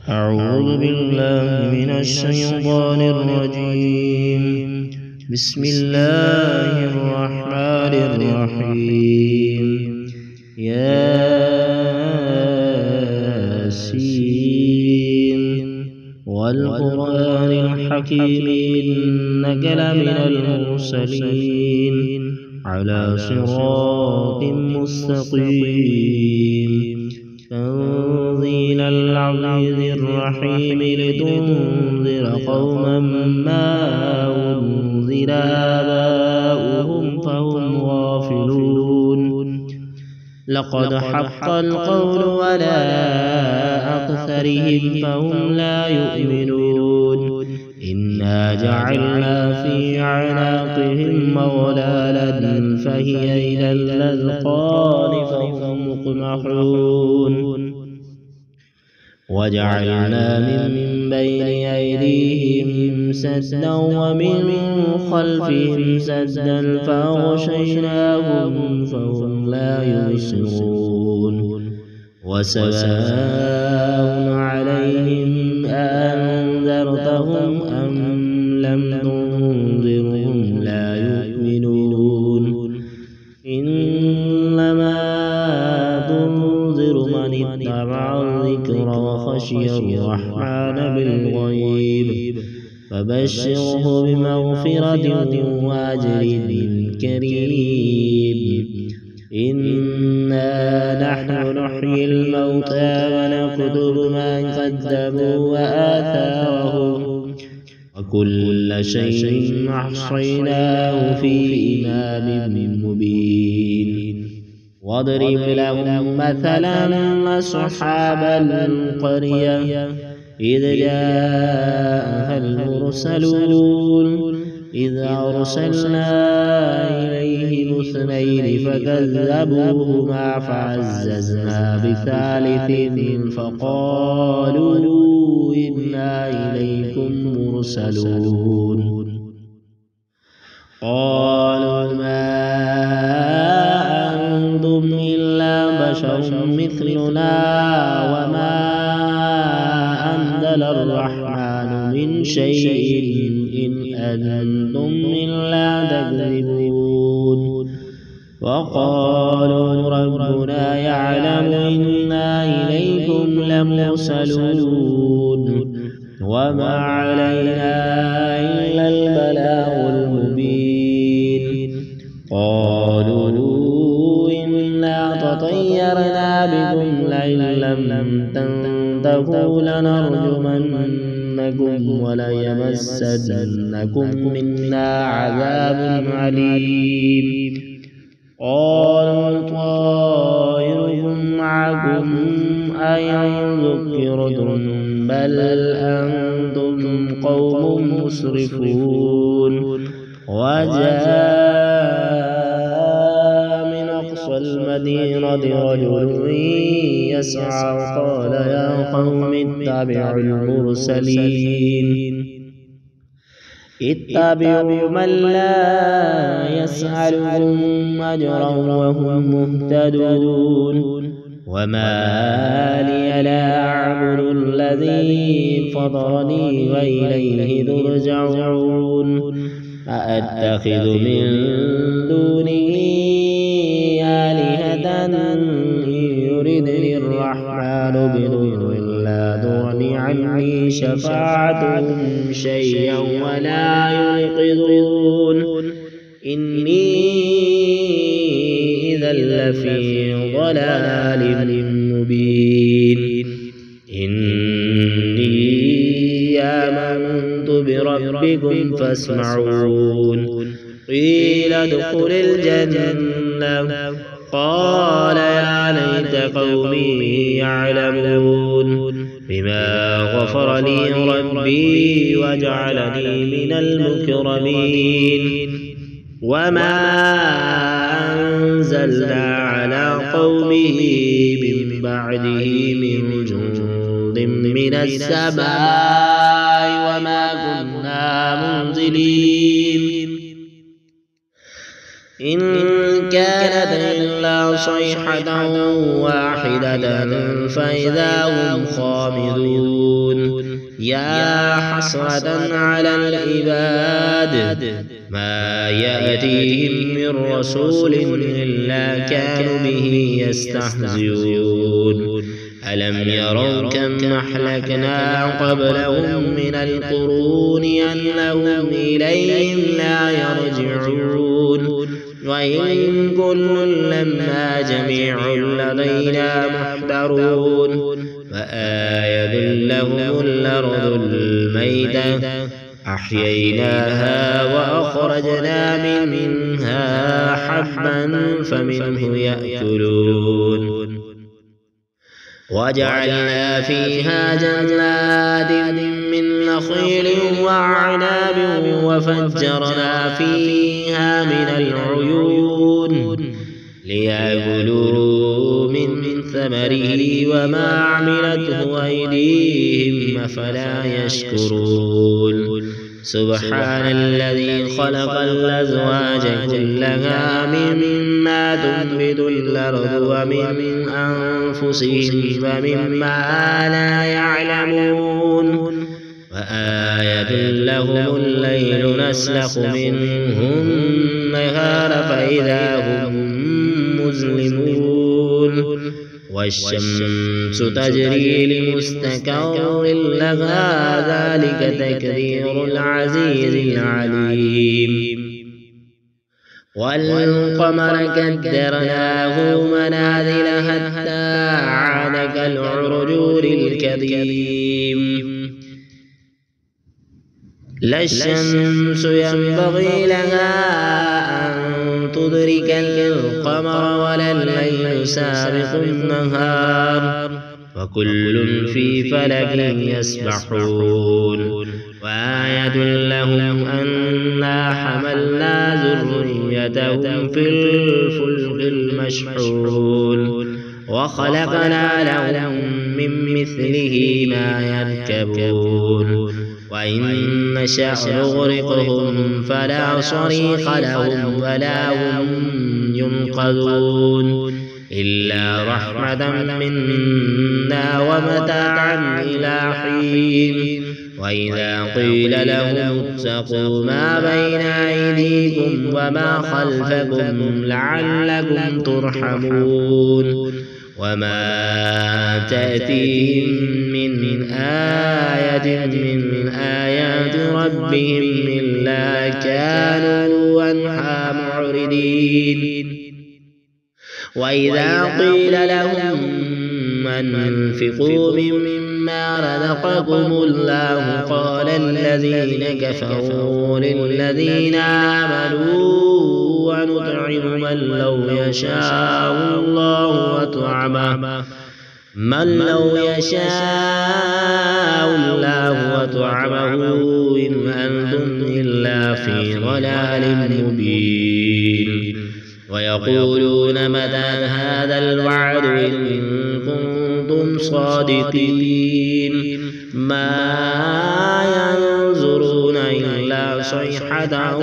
أعوذ بالله من الشيطان الرجيم. بسم الله الرحمن الرحيم. ياسين والقرآن الحكيم إنك لمن المرسلين على صراط مستقيم تنزيل العزيز الرحيم لتنذر قوما ما أنذر آباؤهم فهم غافلون. لقد حق القول على أكثرهم فهم لا يؤمنون. إنا جعلنا في أعناقهم أغلالا فهي إلى الأذقان فهم مقمحون. وجعلنا من بين أيديهم سدا ومن خلفهم سدا فأغشيناهم فهم لا يبصرون. وسواء عليهم أأنذرتهم أم لم تنذرهم لا يؤمنون. إنما تنذر من اتبع الذكر وخشي الرحمن بالغيب فبشره بمغفرة وأجر كريم. إنا نحن نحيي الموتى ونكتب ما قدموا وآثارهم وكل شيء أحصيناه في إمام مبين. واضرب لهم مثلا أصحاب القرية إذ جاءها المرسلون إذ أرسلنا إليهم اثنين فكذبوهما فعززنا بثالث فقالوا إنا إليكم مرسلون. قالوا ما أنتم إلا بشر مثلنا وما أنزل الرحمن من شيء إن أنتم إلا تكذبون. وقالوا ربنا يعلم إنا إليكم لمرسلون وما علينا إلا البلاغ المبين. قالوا إنا تطيرنا بكم لئن لم تنتهوا لنرجمنكم وليمسنكم منا عذاب عليم. قالوا طائركم معكم أئن ذكرتم بل أنتم قوم مسرفون. وجاء من أقصى المدينة رجل يسعى قال يا قوم اتبعوا المرسلين اتبعوا من لا يسألكم أجرا وهم مهتدون. وما لي لا أعبد الذي فطرني وإليه ترجعون. أأتخذ من دونه آلهة إن يردني الرحمن بضر لا تغن عني شفاعتهم شيئا ولا ينقذون. إني إذا لفي ضلال مبين. إني آمنت بربكم فاسمعون. قيل ادخل الجنة قال يا ليت قومي يعلمون بما غفر لي ربي وجعلني من المكرمين. وما أنزلنا على قومه من بعده من جند من السماء وما كنا منزلين. إن كانت إلا صيحة واحدة فإذا هم خامدون. يا حسرة على العباد ما يأتيهم من رسول إلا كانوا به يستهزئون ألم يروا كم أهلكنا قبلهم من القرون أنهم إليهم لا يرجعون وإن كل لما جميع لدينا محضرون وآية لهم الأرض الميتة أحييناها وأخرجنا منها حبا فمنه يأكلون وجعلنا فيها جنات من نخيل وأعناب وفجرنا فيها من العيون ليأكلوا من ثمره وما عملته أيديهم أفلا يشكرون سبحان الذي خلق الأزواج كلها مما تنبت الأرض ومن أنفسهم ومما لا يعلمون وآية لهم الليل نسلخ منه النهار فإذا هم مظلمون والشمس تجري لمستقر لها ذلك تقدير العزيز العليم والقمر قدرناه منازل حتى عاد كالعرجون القديم لا الشمس ينبغي لها أن تدرك القمر ولا الليل سابق النهار وكل في فلك يسبحون وآية لهم أنا حملنا ذريتهم في الفلك المشحون وخلقنا لهم من مثله ما يركبون وإن نشأ نغرقهم فلا صريخ لهم ولا هم ينقذون إلا رحمة منا ومتاعا إلى حين وإذا قيل لهم اتقوا ما بين أيديكم وما خلفكم لعلكم ترحمون وما تأتيهم من آية من آيات ربهم إلا كانوا عنها معرضين وإذا قيل لهم أنفقوا مما رزقكم الله قال الذين كفروا للذين آمنوا ونطعم من لو يشاء الله وطعمه إن أنتم إلا في ضلال مبين ويقولون متى هذا الوعد إن كنتم صادقين ما ينظرون إلا صيحة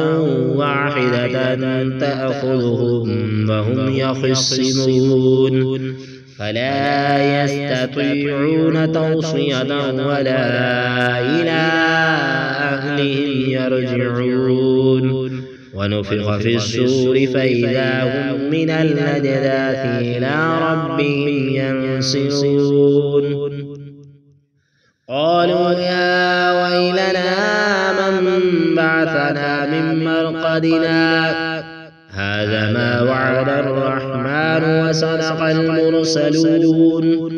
واحدة تأخذهم وهم يخصمون فلا يستطيعون توصية ولا إلى أهلهم يرجعون ونفخ في الصور فإذا هم من الأجداث إلى ربهم ينسلون قالوا يا ويلنا من بعثنا من مرقدنا هذا ما وعد الرحمن وصدق المرسلون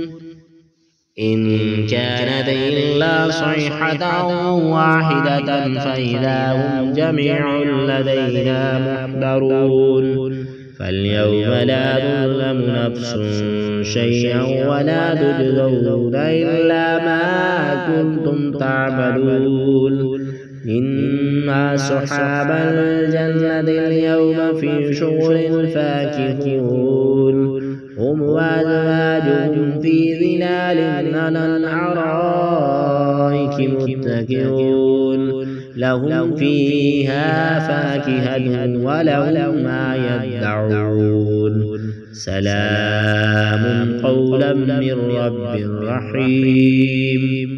إن كانت إلا صيحة واحدة فإذا هم جميع لدينا محضرون فاليوم لا تظلم نفس شيئا ولا تجزون إلا ما كنتم تعملون إن أصحاب الجنة اليوم في شغل فاكهون هم وأزواجهم في ظلال على الأرائك متكئون لهم فيها فاكهة ولهم ما يدعون سلام قولا من رب رحيم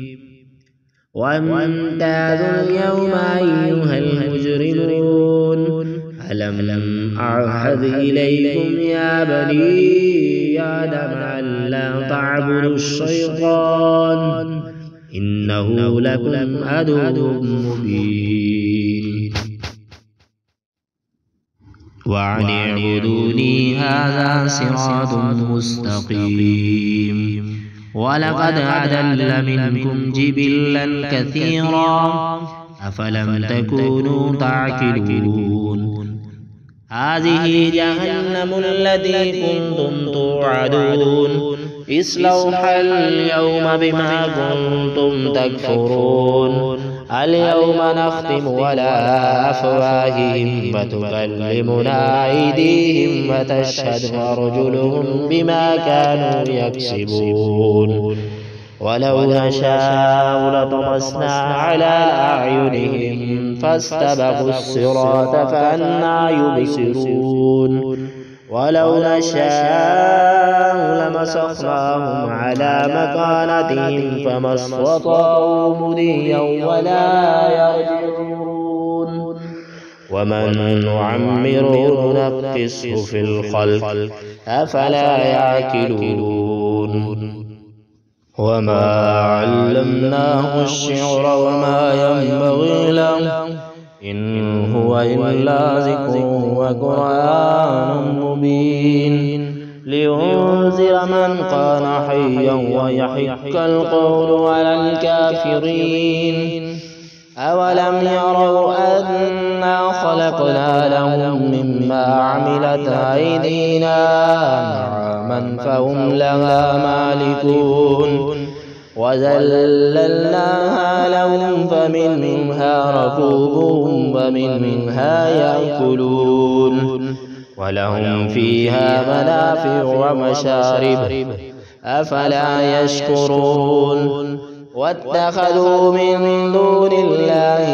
وامتازوا اليوم أيها المجرمون ألم أعهد إليكم يا بني آدم ألا تعبدوا الشيطان إنه لكم عدو مبين وأن اعبدوني هذا صراط مستقيم ولقد أضل منكم جبلا كثيرا أفلم تكونوا تعقلون هذه جهنم التي كنتم توعدون اصلوها اليوم بما كنتم تكفرون اليوم نختم على أفواههم وتكلمنا أيديهم وتشهد أرجلهم بما كانوا يكسبون ولو نشاء لطمسنا على أعينهم فاستبقوا الصراط فأنى يبصرون ولو نشاء لمسخناهم على مكانتهم فما استطاعوا مضيا ولا يرجعون ومن نعمره ننقصه في الخلق أفلا يعقلون وما علمناه الشعر وما ينبغي له إن هو إلا ذكر وقرآن مبين لينذر من كان حيا ويحق القول على الكافرين أولم يروا أنا خلقنا لهم مما عملت أيدينا نعما فهم لها مالكون وذللناها لهم فمنها ركوبهم ومنها يأكلون ولهم فيها منافع ومشارب أفلا يشكرون واتخذوا من دون الله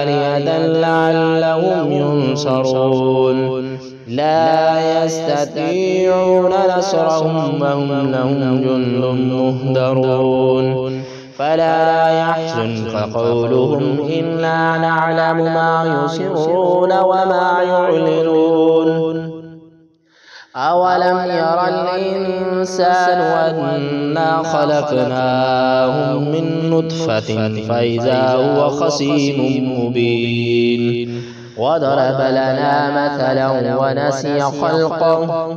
آلهة لعلهم ينصرون لا يستطيعون نصرهم وهم لهم جند مهدرون فلا يحزنك قولهم إنا نعلم ما يسرون وما يعلنون أولم يرى الإنسان أنا خلقناه من نطفة فإذا هو خصيم مبين وضرب لنا مثلا ونسي خلقه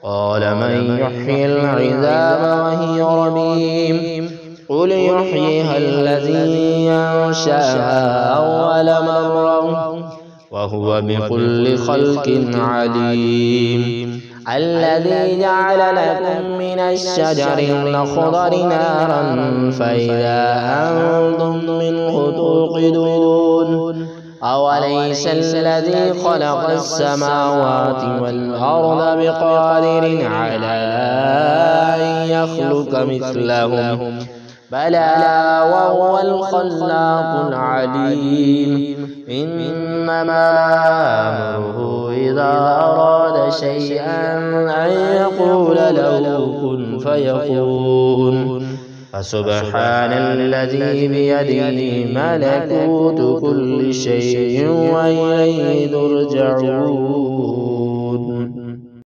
قال من يحيي العظام وهي رميم قل يحييها الذي أنشأها أول مرة وهو بكل خلق عليم الذي جعل لكم من الشجر الأخضر نارا فإذا أنتم منه توقدون أوليس الذي خلق السماوات والأرض بقادر على أن يخلق مثلهم بلى وهو الخلاق العليم إنما أمره إذا أراد شيئا أن يقول له كن فيكون فسبحان الذي بيده ملكوت كل شيء وإليه ترجعون.